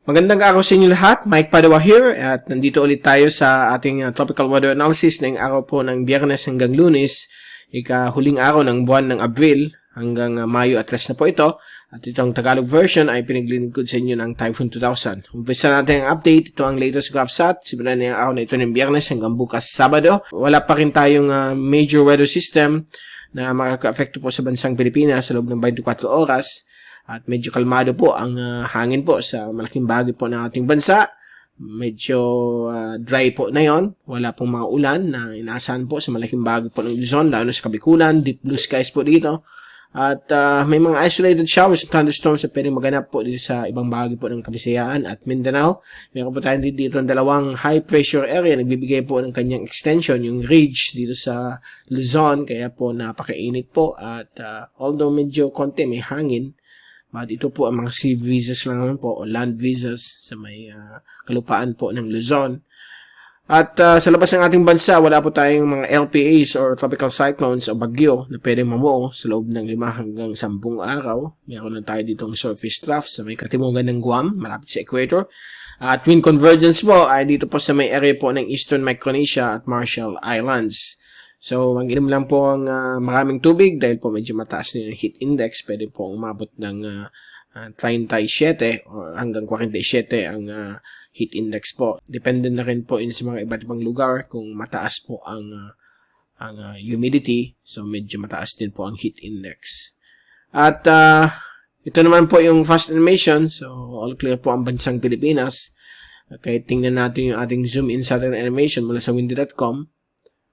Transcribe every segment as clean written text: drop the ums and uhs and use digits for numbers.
Magandang araw sa inyo lahat, Mike Padua here at nandito ulit tayo sa ating tropical weather analysis ngayong araw po ng Biyernes hanggang Lunes, ikahuling araw ng buwan ng Abril hanggang Mayo at rest na po ito. At itong Tagalog version ay pinaglilingkod sa inyo ng Typhoon 2000. Umpisa natin ang update, ito ang latest GovSat, simulan na yung araw na ito ng Biyernes hanggang bukas Sabado. Wala pa rin tayong major weather system na makaka-affect po sa bansang Pilipinas sa loob ng 24 oras. At medyo kalmado po ang hangin po sa malaking bahagi po ng ating bansa. Medyo dry po na yon. Wala pong mga ulan na inaasahan po sa malaking bahagi po ng Luzon, lalo sa Kabikulan, deep blue skies po dito. At may mga isolated showers at thunderstorms na pwedeng maganap po dito sa ibang bahagi po ng Kabisayaan at Mindanao. Meron po tayo dito ng dalawang high pressure area. Nagbibigay po ng kanyang extension, yung ridge dito sa Luzon. Kaya po napakainit po at although medyo konti may hangin, but ito po ang mga sea breezes lang naman po o land breezes sa may kalupaan po ng Luzon. At sa labas ng ating bansa, wala po tayong mga LPAs or tropical cyclones o bagyo na pwedeng mamuo sa loob ng 5 hanggang 10 araw. Meron lang tayo ditong surface trough sa may katimugan ng Guam, malapit sa equator. At wind convergence po ay dito po sa may area po ng Eastern Micronesia at Marshall Islands. So, mag-inom lang po ang maraming tubig dahil po medyo mataas na yung heat index. Pwede po umabot ng 37 o hanggang 47 ang heat index po. Depende na rin po yun sa mga iba't ibang lugar kung mataas po ang humidity. So, medyo mataas din po ang heat index. At ito naman po yung fast animation. So, all clear po ang bansang Pilipinas. Okay, tingnan natin yung ating zoom in satellite animation mula sa windy.com.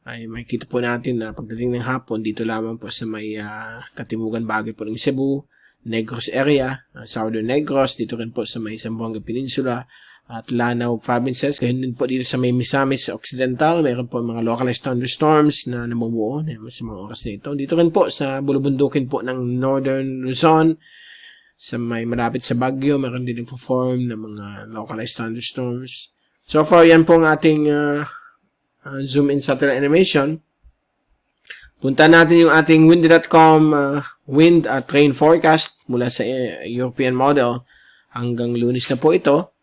Ay makikita po natin na pagdating ng hapon dito lamang po sa may katimugan bahagi po ng Cebu, Negros area, Southern Negros, dito rin po sa may Zamboanga Peninsula at Lanao provinces. Gayun din po dito sa may Misamis Occidental, mayroon po mga localized thunderstorms na namumuo sa mga oras na ito. Dito rin po sa bulubundukin po ng Northern Luzon, sa may malapit sa Baguio, mayroon din po form ng mga localized thunderstorms. So far, yan po ang ating zoom in satellite animation. Punta natin yung ating windy.com wind at rain forecast mula sa European model hanggang Lunes na po ito.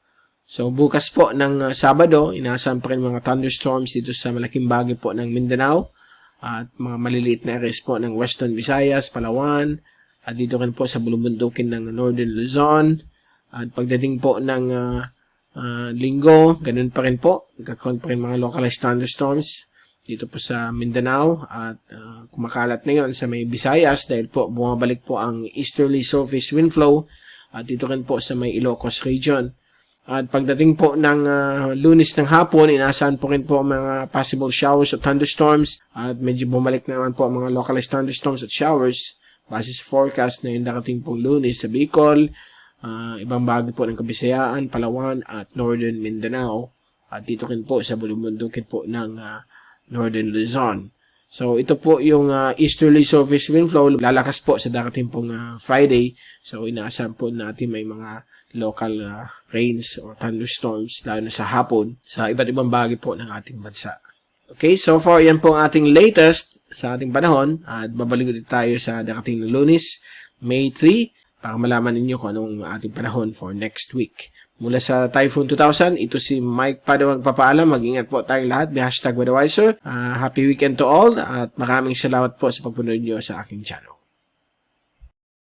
So bukas po ng Sabado, inaasahan pa rin mga thunderstorms dito sa malaking bahagi po ng Mindanao at mga maliliit na areas po ng Western Visayas, Palawan at dito rin po sa bulubundukin ng Northern Luzon. At pagdating po ng Linggo, ganun pa rin po. Nagkakaroon pa rin mga localized thunderstorms dito po sa Mindanao at kumakalat na yon sa may Visayas dahil po bumabalik po ang easterly surface wind flow at dito rin po sa may Ilocos region. At pagdating po ng Lunes ng hapon, inaasahan po rin po mga possible showers o thunderstorms at medyo bumalik na naman po ang mga localized thunderstorms at showers base sa forecast na yung darating pong Lunes sa Bicol, ibang bahagi po ng Kabisayaan, Palawan at Northern Mindanao at dito rin po sa bulubundukin po ng Northern Luzon. So ito po yung easterly surface wind flow, lalakas po sa darating pong Friday. So inaasahan po natin may mga local rains or thunderstorms lalo na sa hapon sa iba't ibang bahagi po ng ating bansa. Okay, so far yan po ang ating latest sa ating panahon at babalik ulit tayo sa darating ng Lunes, May 3 para malaman ninyo kung anong ating panahon for next week. Mula sa Typhoon 2000, ito si Mike Padua magpapaalam. Mag-ingat po tayong lahat. #weatherwiser. Happy weekend to all at maraming salamat po sa pagpunod nyo sa aking channel.